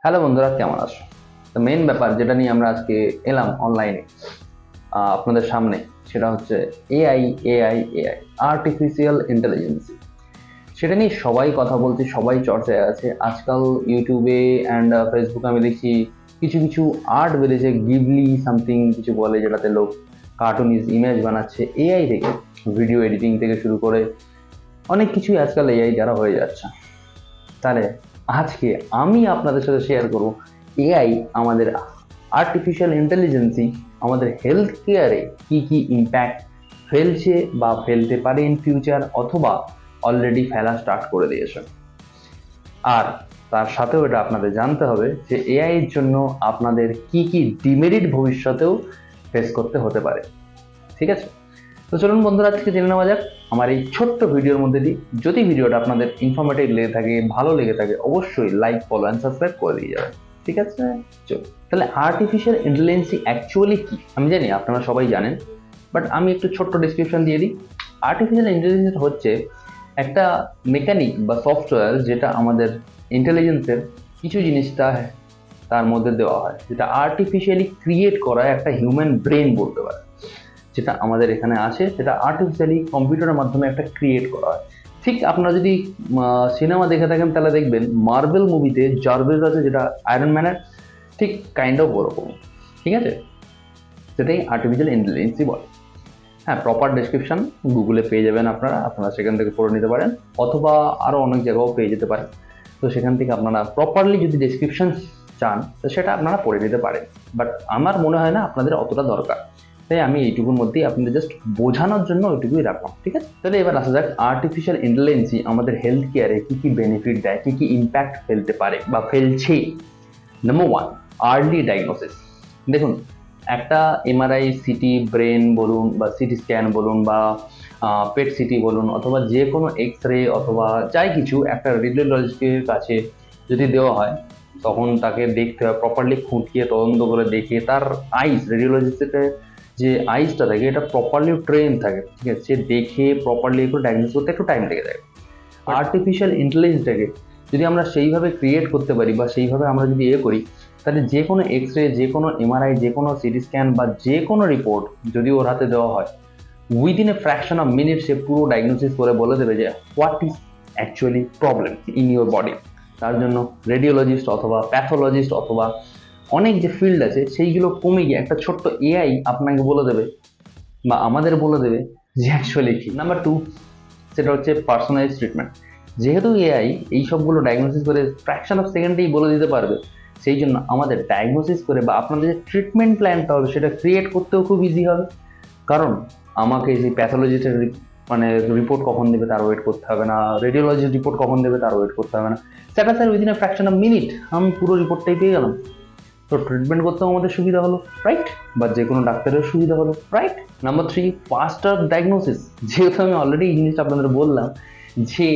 Hello বন্ধুরা, কেমন আছো? তো মেন ব্যাপার যেটা নিয়ে আমরা আজকে এলাম অনলাইনে আপনাদের সামনে, সেটা হচ্ছে এআই। এআই আর্টিফিশিয়াল ইন্টেলিজেন্স, সেটা নিয়ে সবাই কথা বলছে, সবাই চর্চায় আছে আজকাল। ইউটিউবে অ্যান্ড ফেসবুকে আমি দেখছি কিছু কিছু আর্ট বেরিয়েছে, গিবলি সামথিং কিছু বলে, যেটাতে লোক কার্টুনিজ ইমেজ বানাচ্ছে এআই থেকে। ভিডিও এডিটিং থেকে শুরু করে অনেক কিছুই আজকাল এআই দ্বারা হয়ে যাচ্ছে। তাহলে আজকে আমি আপনাদের সাথে শেয়ার করব এআই আমাদের আর্টিফিশিয়াল ইন্টেলিজেন্সই আমাদের হেলথ কেয়ারে কী কী ইম্প্যাক্ট ফেলছে বা ফেলতে পারে ইন ফিউচার, অথবা অলরেডি ফেলা স্টার্ট করে দিয়েছে। আর তার সাথেও এটা আপনাদের জানতে হবে যে এআই এর জন্য আপনাদের কি কি ডিমেরিট ভবিষ্যতেও ফেস করতে হতে পারে। ঠিক আছে, তো চলুন বন্ধুরা, আজকে জেনে নেওয়া যাক আমার এই ছোট্ট ভিডিওর মধ্যে দিয়ে। যদি ভিডিওটা আপনাদের ইনফরমেটিভ লেগে থাকে, ভালো লেগে থাকে, অবশ্যই লাইক, ফলো অ্যান্ড সাবস্ক্রাইব করে দিয়ে যাবেন। ঠিক আছে, চলুন তাহলে আর্টিফিশিয়াল ইন্টেলিজেন্সি অ্যাকচুয়ালি কি আমি জানি আপনারা সবাই জানেন, বাট আমি একটু ছোট্ট ডিসক্রিপশন দিয়ে দিই। আর্টিফিশিয়াল ইন্টেলিজেন্স হচ্ছে একটা মেকানিক বা সফটওয়্যার যেটা আমাদের ইন্টেলিজেন্সের কিছু জিনিসটা তার মধ্যে দেওয়া হয়, যেটা আর্টিফিশিয়ালি ক্রিয়েট করা একটা হিউম্যান ব্রেন বলতে পারে, যেটা আমাদের এখানে আছে, সেটা আর্টিফিশিয়ালি কম্পিউটারের মাধ্যমে একটা ক্রিয়েট করা হয়। ঠিক আপনারা যদি সিনেমা দেখে থাকেন তাহলে দেখবেন মার্বেল মুভিতে জার্ভিস আছে, যেটা আয়রন ম্যানের ঠিক কাইন্ড অফ ওরকম। ঠিক আছে, সেটাই আর্টিফিশিয়াল ইন্টেলিজেন্সি বলে। হ্যাঁ, প্রপার ডেসক্রিপশন গুগলে পেয়ে যাবেন, আপনারা সেখান থেকে পড়ে নিতে পারেন, অথবা আরও অনেক জায়গাও পেয়ে যেতে পারেন। তো সেখান থেকে আপনারা প্রপারলি যদি ডেসক্রিপশন চান তো সেটা আপনারা পড়ে নিতে পারেন, বাট আমার মনে হয় না আপনাদের অতটা দরকার। তাই আমি এইটুকুর মধ্যেই আপনাদের জাস্ট বোঝানোর জন্য ওইটুকুই রাখলাম। ঠিক আছে, তাহলে এবার আসা যাক আর্টিফিশিয়াল ইন্টেলিজেন্সি আমাদের হেলথ কেয়ারে কী কী বেনিফিট দেয়, কী কী ইম্প্যাক্ট ফেলতে পারে বা ফেলছে। Number one, early diagnosis. দেখুন, একটা এমআরআই, সিটি ব্রেন বলুন বা সিটি স্ক্যান বলুন বা পেট সিটি বলুন, অথবা যে কোনো এক্স রে অথবা যাই কিছু একটা রেডিওলজিস্টের কাছে যদি দেওয়া হয়, তখন তাকে দেখতে হয় প্রপারলি, খুঁটিয়ে তদন্ত করে দেখে তার আইস, রেডিওলজিস্টের যে আইসটা থাকে এটা প্রপারলি ট্রেন থাকে। ঠিক আছে, সে দেখে প্রপারলি একটু ডায়াগনোস করতে একটু টাইম লেগে যায়। আর্টিফিশিয়াল ইন্টেলিজেন্সটাকে যদি আমরা সেইভাবে ক্রিয়েট করতে পারি বা সেইভাবে আমরা যদি করি, তাহলে যে কোনো এক্স রে, যে কোনো এমআরআই, যে কোনো সিটি স্ক্যান বা যে কোনো রিপোর্ট যদি ওর হাতে দেওয়া হয়, within a fraction of minute সে পুরো ডায়াগনোসিস করে বলে দেবে যে what is actually problem in your body. তার জন্য রেডিওলজিস্ট অথবা প্যাথোলজিস্ট অথবা অনেক যে ফিল্ড আছে সেইগুলো কমে গিয়ে একটা ছোট্ট এআই আপনাকে বলে দেবে বা আমাদের বলে দেবে যে অ্যাকচুয়ালি কি। নাম্বার টু, সেটা হচ্ছে পার্সোনালাইজ ট্রিটমেন্ট। যেহেতু এআই এই সবগুলো ডায়াগনোসিস করে ফ্র্যাকশন অফ সেকেন্ডেই বলে দিতে পারবে, সেই জন্য আমাদের ডায়াগনোসিস করে বা আপনাদের যে ট্রিটমেন্ট প্ল্যানটা হবে সেটা ক্রিয়েট করতেও খুব ইজি হবে। কারণ আমাকে যে প্যাথোলজিস্টের রিপোর্ট কখন দেবে তার ওয়েট করতে হবে না, রেডিওলজিস্ট রিপোর্ট কখন দেবে তার ওয়েট করতে হবে না, সেটা sir within a fraction of minute আমি পুরো রিপোর্টটাই পেয়ে গেলাম। তো ট্রিটমেন্ট করতেও আমাদের সুবিধা হলো, রাইট? বা যে কোনো ডাক্তারের সুবিধা হলো, রাইট? Number three, ফাস্টার diagnosis. যেহেতু আমি অলরেডি এই জিনিসটা আপনাদের বললাম যে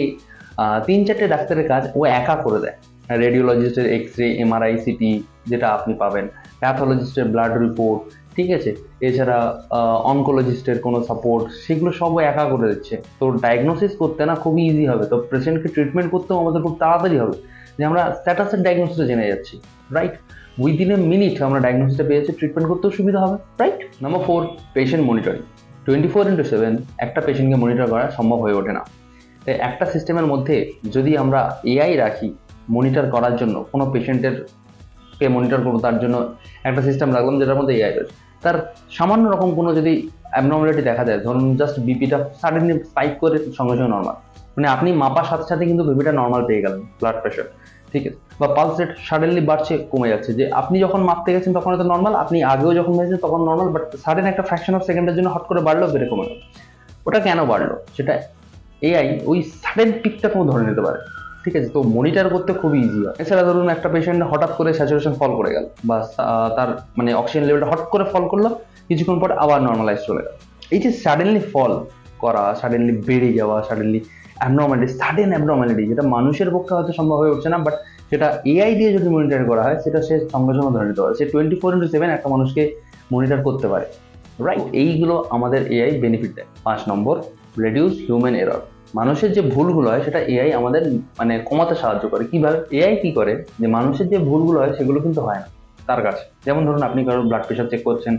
3-4টে ডাক্তারের কাজ ও একা করে দেয়। রেডিওলজিস্টের এক্স রে, এমআরআই, সিটি যেটা আপনি পাবেন, প্যাথোলজিস্টের ব্লাড রিপোর্ট, ঠিক আছে, এছাড়া অনকোলজিস্টের কোনো সাপোর্ট, সেগুলো সব একা করে দিচ্ছে। তো ডায়াগনোসিস করতে না খুবই ইজি হবে, তো পেশেন্টকে ট্রিটমেন্ট করতেও আমাদের খুব তাড়াতাড়ি হবে, যে আমরা স্ট্যাটাসের ডায়াগনোসিসটা জেনে যাচ্ছি, রাইট? উইদিন এ মিনিট আমরা ডায়াগনোসিসটা পেয়ে যাচ্ছি, ট্রিটমেন্ট করতেও সুবিধা হবে, right? Number four, patient monitoring. 24/7 একটা পেশেন্টকে মনিটর করা সম্ভব হয়ে ওঠে না। তাই একটা সিস্টেমের মধ্যে যদি আমরা এআই রাখি মনিটর করার জন্য, কোনো পেশেন্টের কে মনিটর করবো তার জন্য একটা সিস্টেম রাখলাম যেটার মধ্যে এআই রয়েছে, তার সামান্য রকম কোনো যদি অ্যাবনর্মালিটি দেখা যায়, ধরুন জাস্ট বিপিটা সাডেনলি স্পাইক করে সঙ্গে সঙ্গে নর্মাল, মানে আপনি মাপার সাথে সাথে কিন্তু বিপিটা নর্মাল পেয়ে গেলেন, ব্লাড প্রেশার, ঠিক আছে, বা পালস রেট সাডেনলি বাড়ছে কমে যাচ্ছে, যে আপনি যখন মাপতে গেছেন তখন হয়তো নর্মাল, আপনি আগেও যখন মেরেছেন তখন নর্মাল, বাট সাডেন একটা ফ্র্যাকশন অফ সেকেন্ডের জন্য হট করে বাড়লো, বেড়ে কমে গেল। ওটা কেন বাড়লো সেটা এআই ওই সাডেন পিকটা কোনো ধরে নিতে পারে। ঠিক আছে, তো মনিটর করতে খুবই ইজি হয়। এছাড়া ধরুন একটা পেশেন্ট হঠাৎ করে স্যাচুরেশন ফল করে গেল, বা তার অক্সিজেন লেভেলটা হট করে ফল করলো, কিছুক্ষণ পর আবার নর্মালাইজ চলে গেল। এই যে সাডেনলি ফল করা, সাডেনলি বেড়ে যাওয়া, সাডেনলি সাডেন অ্যাবনর্মালিটি, যেটা মানুষের পক্ষে হয়তো সম্ভব হয়ে উঠছে না, বাট সেটা এআই দিয়ে যদি মনিটর করা হয় সেটা সে সঙ্গে সঙ্গে ধরে নিতে পারে, সে 24/7 একটা মানুষকে মনিটর করতে পারে, রাইট? এইগুলো আমাদের এআই বেনিফিট দেয়। 5 নম্বর, রেডিউস হিউম্যান এরর। মানুষের যে ভুলগুলো হয় সেটা এআই আমাদের মানে কমাতে সাহায্য করে। কিভাবে? এআই কি করে যে মানুষের যে ভুলগুলো হয় সেগুলো কিন্তু হয় না তার কাছে। যেমন ধরুন আপনি কারোর ব্লাড প্রেশার চেক করছেন,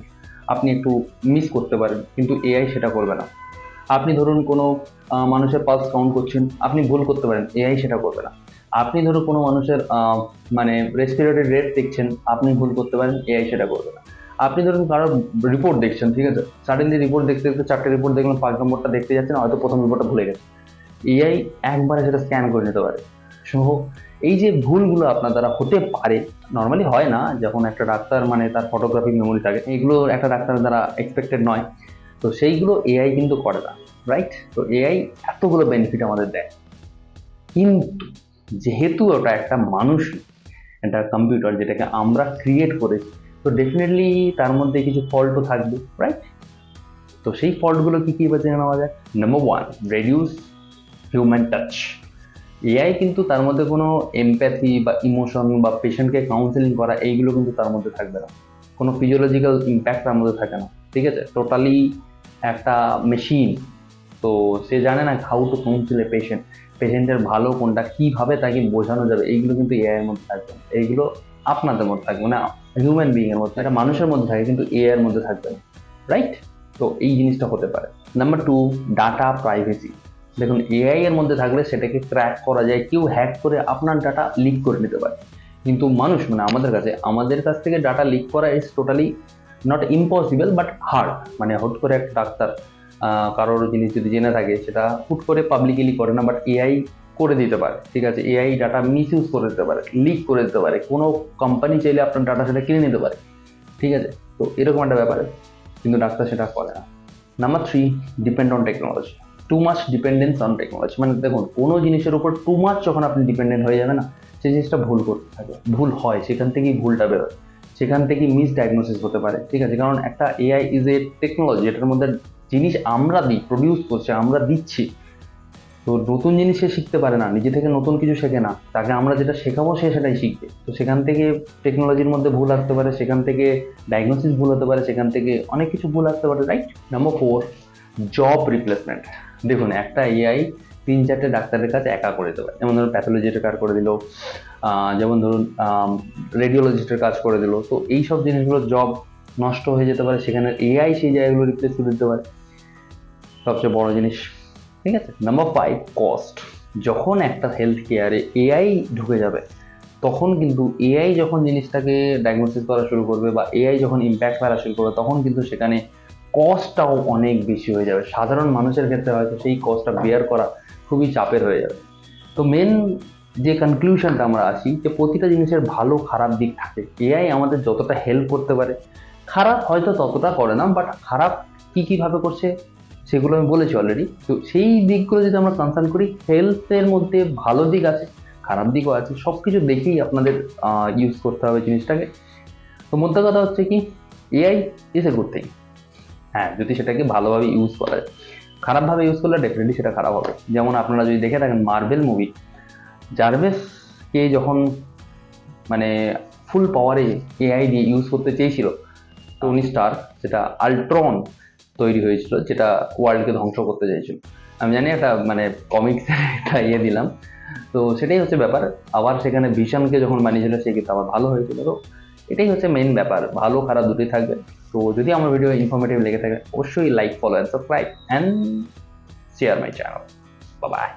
আপনি একটু মিস করতে পারেন, কিন্তু এআই সেটা করবে না। আপনি ধরুন কোনো মানুষের পালস কাউন্ট করছেন, আপনি ভুল করতে পারেন, এআই সেটা করবে না। আপনি ধরুন কোনো মানুষের মানে রেসপিরেটরি রেট দেখছেন, আপনি ভুল করতে পারেন, এআই সেটা করবে না। আপনি ধরুন কারোর রিপোর্ট দেখছেন, ঠিক আছে, সাডেনলি রিপোর্ট দেখতে দেখতে 4টে রিপোর্ট দেখলেন, 5 নম্বরটা দেখতে যাচ্ছেন, হয়তো প্রথম রিপোর্টটা ভুলে গেছেন, এআই একবারে সেটা স্ক্যান করে নিতে পারে। সো এই যে ভুলগুলো আপনার দ্বারা হতে পারে, নর্মালি হয় না, যখন একটা ডাক্তার মানে তার ফটোগ্রাফিক মেমোরি থাকে, এগুলো একটা ডাক্তারের দ্বারা এক্সপেক্টেড নয়, তো সেইগুলো এআই কিন্তু করে না, রাইট? তো এআই এতগুলো বেনিফিট আমাদের দেয়, কিন্তু যেহেতু ওটা একটা মানুষ, একটা কম্পিউটার যেটাকে আমরা ক্রিয়েট করেছি, তো ডেফিনেটলি তার মধ্যে কিছু ফল্টও থাকবে, রাইট? তো সেই ফল্টগুলো কি কি জেনে নেওয়া যায়। Number 1, reduce human touch. AI কিন্তু তার মধ্যে কোনো এমপ্যাথি বা ইমোশন বা পেশেন্টকে কাউন্সেলিং করা এইগুলো কিন্তু তার মধ্যে থাকবে না, কোনো ফিজিওলজিক্যাল ইম্প্যাক্ট তার মধ্যে থাকে না, ঠিক আছে? টোটালি একটা মেশিন। তো সে জানে না how to council a patient, পেশেন্টের ভালো কোনটা, কীভাবে তাকে বোঝানো যাবে, এইগুলো কিন্তু এআই এর মধ্যে থাকবে না। এইগুলো আপনাদের মধ্যে থাকবে না, হিউম্যান বিইং এর মধ্যে, একটা মানুষের মধ্যে থাকে, কিন্তু এআই এর মধ্যে থাকবে না, রাইট? তো এই জিনিসটা হতে পারে। Number 2, data privacy. দেখুন এআই এর মধ্যে থাকলে সেটাকে ক্র্যাক করা যায়, কেউ হ্যাক করে আপনার ডাটা লিক করে নিতে পারে, কিন্তু মানুষ মানে আমাদের কাছ থেকে ডাটা লিক করা is totally not impossible but hard. মানে হুট করে একটা ডাক্তার কারোর জিনিস যদি জেনে থাকে, সেটা হুট করে পাবলিকলি করে না, বাট এআই করে দিতে পারে, ঠিক আছে? এআই ডাটা মিস ইউজ করে দিতে পারে, লিক করে দিতে পারে, কোনো কোম্পানি চাইলে আপনার ডাটা সেটা কিনে নিতে পারে, ঠিক আছে? তো এরকম একটা ব্যাপারে, কিন্তু ডাক্তার সেটা করে না। Number 3, depend on technology. Too much dependence on technology, মানে দেখুন কোনো জিনিসের উপর টু মাচ যখন আপনি ডিপেন্ডেন্ট হয়ে যাবে না, সেই জিনিসটা ভুল করতে থাকে, ভুল হয়, সেখান থেকেই ভুলটা বেরোয়, সেখান থেকেই মিস ডায়াগনোসিস হতে পারে, ঠিক আছে? কারণ একটা এআই ইজ এ টেকনোলজি, এটার মধ্যে জিনিস আমরা দিই, প্রডিউস করছে, আমরা দিচ্ছি, তো নতুন জিনিস সে শিখতে পারে না, নিজে থেকে নতুন কিছু শেখে না, তাকে আমরা যেটা শেখাবো সে সেটাই শিখবে। তো সেখান থেকে টেকনোলজির মধ্যে ভুল আসতে পারে, সেখান থেকে ডায়াগনোসিস ভুল হতে পারে, সেখান থেকে অনেক কিছু ভুল আসতে পারে, রাইট? Number 4, job replacement. দেখুন একটা এআই 3-4টে ডাক্তারের কাছে একা করে দিতে পারে, যেমন ধরুন প্যাথোলজিস্টের কাজ করে দিল, যেমন ধরুন রেডিওলজিস্টের কাজ করে দিল, তো এই সব জিনিসগুলো জব নষ্ট হয়ে যেতে পারে, সেখানে এআই সেই জায়গাগুলো রিপ্লেস করে দিতে পারে, সবচেয়ে বড় জিনিস, ঠিক আছে? Number 5, cost. যখন একটা হেলথ কেয়ারে এআই ঢুকে যাবে, তখন কিন্তু এআই যখন জিনিসটাকে ডায়াগনোসিস করা শুরু করবে বা এআই যখন ইম্প্যাক্ট ফেলা শুরু করবে, তখন কিন্তু সেখানে কস্টটাও অনেক বেশি হয়ে যাবে। সাধারণ মানুষের ক্ষেত্রে হয়তো সেই কস্টটা বেয়ার করা খুবই চাপের হয়ে যাবে। তো মেন যে কনক্লুশনটা আমরা আসি, যে প্রতিটা জিনিসের ভালো খারাপ দিক থাকে। এআই আমাদের যতটা হেল্প করতে পারে, খারাপ হয়তো ততটা করে না, বাট খারাপ কীভাবে করছে সেগুলো আমি বলেছি অলরেডি। তো সেই দিকগুলো যদি আমরা কনসার্ন করি, হেলথের মধ্যে ভালো দিক আছে, খারাপ দিকও আছে, সব কিছু দেখেই আপনাদের ইউজ করতে হবে জিনিসটাকে। তো মোদ্দা কথা হচ্ছে কি, AI is a good thing, হ্যাঁ, যদি সেটাকে ভালোভাবে ইউজ করা যায়। খারাপভাবে ইউজ করলে ডেফিনেটলি সেটা খারাপ হবে। যেমন আপনারা যদি দেখে থাকেন মার্ভেল মুভি, জার্ভেসকে যখন মানে ফুল পাওয়ারে এআই দিয়ে ইউজ করতে চেয়েছিল, টনি স্টার্ক, যেটা আল্ট্রন তৈরি হয়েছিল, যেটা ওয়ার্ল্ডকে ধ্বংস করতে চাইছিল। আমি জানি একটা মানে কমিক্সের একটা দিলাম, তো সেটাই হচ্ছে ব্যাপার। আবার সেখানে ভিশনকে যখন বানিয়েছিল, সে কিন্তু আবার ভালো হয়েছিল। তো এটাই হচ্ছে মেইন ব্যাপার, ভালো খারাপ দুটোই থাকবে। তো যদি আমার ভিডিও ইনফরমেটিভ লেগে থাকে, অবশ্যই like, follow and subscribe and share my channel. Bye bye.